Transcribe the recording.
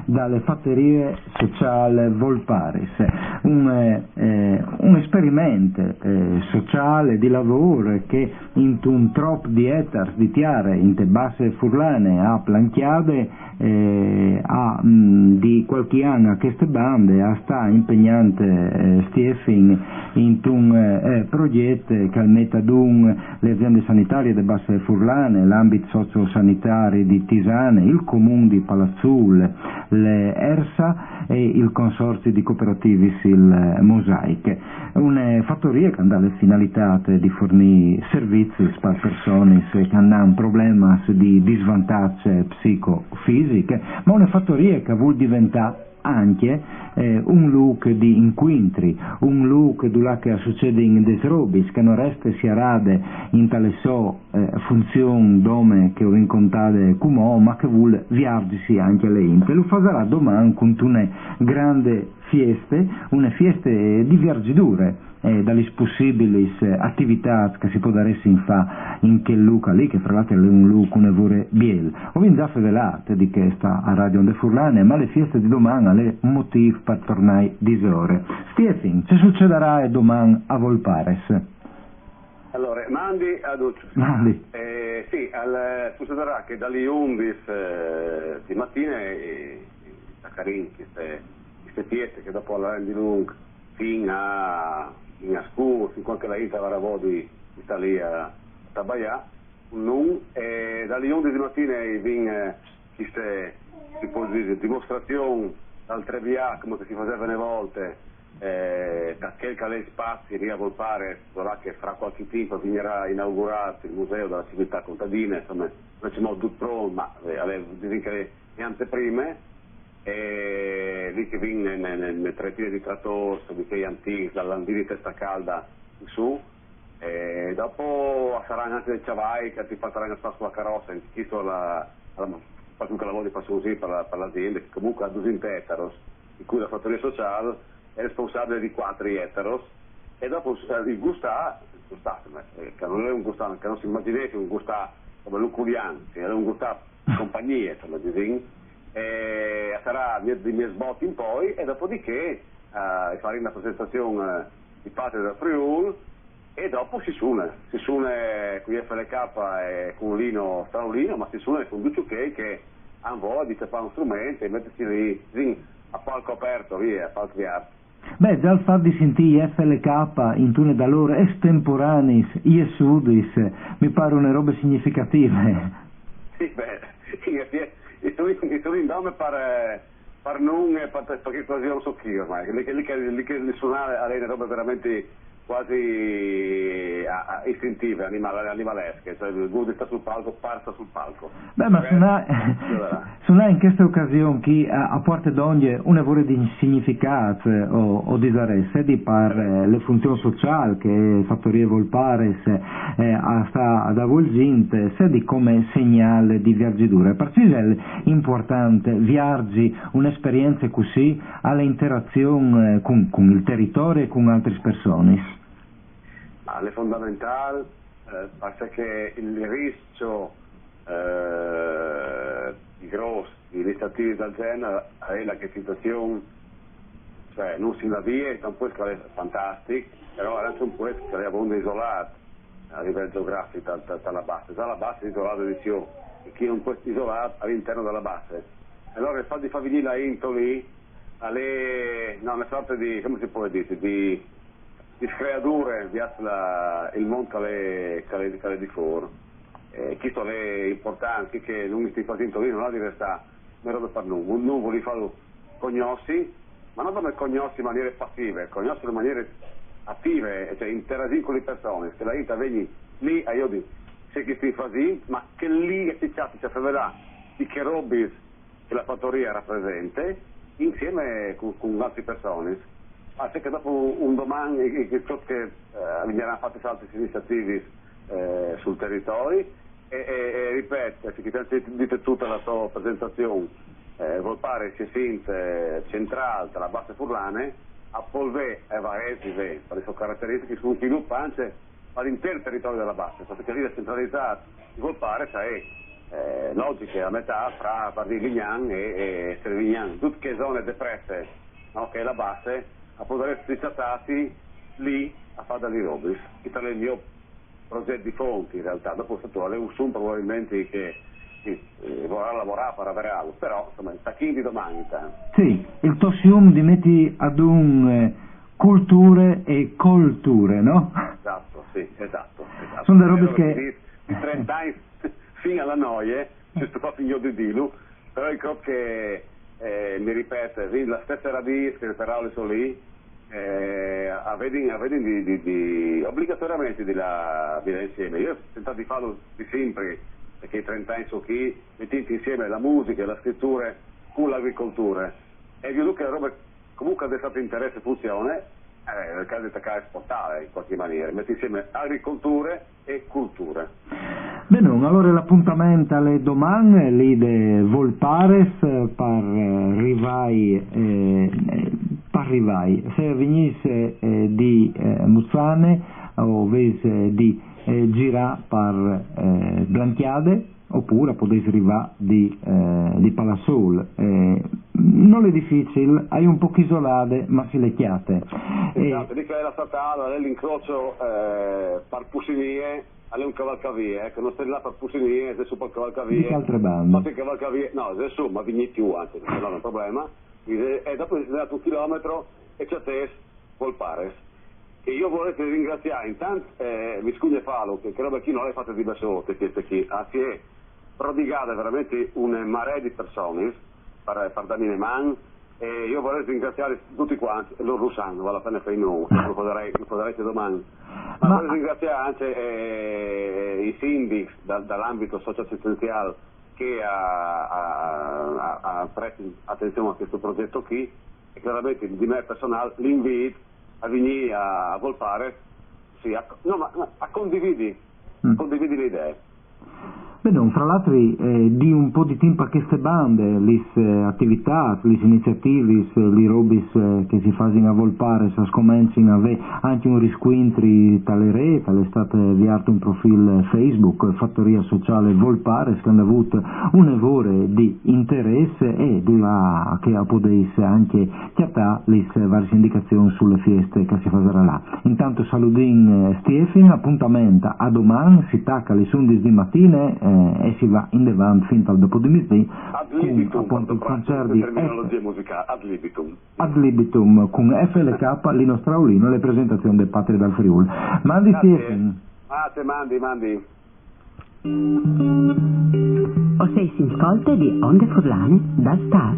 dalle fattorie sociali Volparis, un esperimento sociale di lavoro che in un trop di ettari di terre in te basse furlane a planchiade di qualche anno a queste bande sta impegnante Stefan in un progetto che mette ad le aziende sanitarie di basse furlane, l'ambito sociosanitario di Tisane, il comune di Palazzul, le ERSA e il consorzio di cooperativi il Mosaiche. Una fattoria che ha le finalità di fornire servizi per persone che hanno problemi di svantaggio psicofisiche, ma una fattoria che vuol diventare anche un look di incontri, un look dove che succede in desrobis, che non resta si arade in tale funzione dome che ho incontrato come ma che vuole viaggiarsi anche alle inte. Lo farà domani con una grande una fieste di viaggiature dalle possibili attività che si può dare in quel luca lì, che fra l'altro è un luca un'evore biel. Ho vinto già fevelato di che sta a Radio Onde Furlane, ma le fieste di domani hanno un motivo per tornare di ore. Stefan, che succederà domani a Volpares? Allora, mandi ad Mandi. Sì, succederà che dalle 11 di mattina a Carin, queste fieste che dopo la di lungo fino a scuro, fin quando la Ita va di sta lì a Tabaià, dalle 11 di mattina viene queste dimostrazioni dal Trevià, come si faceva una volta, da quel che le spazi lì a Volpare, sarà che fra qualche tempo finirà inaugurato il museo della civiltà contadina, insomma, non c'è modo tutto pronto, ma dicono che le anteprime, lì che viene nelle trettine di trattori, di che antichi, dall'andino di testa calda in su, e dopo saranno anche dei ciavai che ti faranno spazio sulla carrozza, in questo qualunque lavoro fa così per l'azienda, che comunque ha 200 ettari, di cui la fattoria sociale è responsabile di 4 ettari, e dopo il gustà, che non è un gustà, che non si immaginate un gustà come l'Uculian, che è un gustà compagnia, insomma, sarà di miei sbotti in poi, e dopodiché fare una presentazione di parte del Friuli, e dopo si suona con FLK e con Lino Straulino, ma si suona con Duciuchei che hanno voglia di fare uno strumento e mettersi lì a palco aperto, via, a palco di arte. Beh, già il fatto di sentire FLK in tune da loro estemporaneis, iesudis, mi pare una roba significativa. Sì, beh, i sono in nome per non, perché così non so chi ormai, lì che suonare a lei roba veramente quasi istintive, animalesche, cioè il gusto sta sul palco, parta sul palco. Beh, ma suonare in questa occasione chi a porte d'ogni un lavoro di significato o di interesse di par le funzioni sociali che Fattorie Volpares sta ad avvolgente, se di come segnale di viaggiatura. Per è importante viaggi un'esperienza così all'interazione con il territorio e con altre persone. È fondamentale perché il rischio di grossi iniziative del genere è la situazione, cioè non si va via, è un po' è fantastico, però è anche un po' che è abbastanza isolato a livello geografico dalla base. Già la base è isolata di più, e chi non può essere isolato all'interno della base. Allora il fatto di far venire la Into lì, una sorta di, come si può dire, di creature verso il mondo che è di fuori. Questo è importante, che non mi stai facendo lì, non ha di restare, non roba per non vuole farlo cognosci, ma non come cognosci in maniere passive, cognosci in maniere attive, cioè interagire con le persone, se la vita vieni lì, io dico, se che stai facendo, ma che lì si vedrà di che robis che la fattoria rappresenta, insieme con altre persone. Ma c'è che dopo un domani che verranno fatte altre iniziative sul territorio e ripeto, se dite tutta la sua presentazione, Volpare si sente centrale tra la base furlane, a Polvé e Varese per le sue caratteristiche sono sviluppanti all'intero territorio della base, perché lì la centralità di Volpare è logiche a metà fra Bardiglignan e Servignan, tutte zone depresse, no? Che è la base, a poter essere trattati lì a fare dagli robis. Questo è il mio progetto di fonti in realtà, dopo le Ursum probabilmente che vorrà lavorare per avere altro, però insomma il tacchino di domani. Sì, il tossium di metti ad un culture e colture, no? Esatto, sì, esatto. Sono le robe che... Di 30 anni fino alla noia, ci sto facendo di dilu, però il crop che mi ripete, la stessa radice che le parole sono lì, avvedi obbligatoriamente di là insieme. Io ho tentato di farlo di sempre, perché i 30 anni sono qui, mettete insieme la musica e la scrittura con l'agricoltura. E vi dico che la roba comunque ha destato interesse e funzione, nel caso di attaccare esportare in qualche maniera, metti insieme agricolture e culture. Bene, allora l'appuntamento alle domani lì de Volpares par Rivai, se venisse di Muzzane o vese di Girà par Blanchiade, oppure potete arrivare di Palassol. Non è difficile, hai un po' isolate, ma si le chiate. Esatto, lì che è la statale, è l'incrocio per Pusinie, è un cavalcavie, che non stai là per Pusinie, adesso per cavalcavie. Di che altre bande? Ma cavalcavie, no, adesso ma vigni più anche, non è un problema. E dopo si è dato 1 chilometro e c'è te Volpares. E io vorrei ringraziare intanto mi scusi Falo, che roba chi non l'hai fatta di Bessotte, che si è prodigata veramente un mare di persone per darmi man, e io vorrei ringraziare tutti quanti, loro lo sanno, vale la pena fare lo potrei domani, ma vorrei ringraziare anche i sindaci dall'ambito socio-assistenziale che ha preso attenzione a questo progetto qui, e chiaramente di me personale l'invito a venire a Volpare, sì, a condividi le idee. Bene, fra l'altro di un po' di tempo a queste bande, le attività, le iniziative, le robis che si fanno a Volpare, si scominciano a avere anche un riscontri tale rete, è stato avviato un profilo Facebook, Fattoria Sociale Volpare, che hanno avuto un evore di interesse e che potesse anche chiattare le varie indicazioni sulle feste che si faranno là. Intanto saludin Stefan, appuntamento a domani, si tacca alle 11 di mattina, e si va in devant fino al dopo di mezzì con appunto il concerto di terminologia musicale ad libitum con FLK, Lino Straulino e le presentazioni del Patria dal Friuli. Mandi Stefan. Mandi. O sei sin ascolto di Onde Furlane dal Start.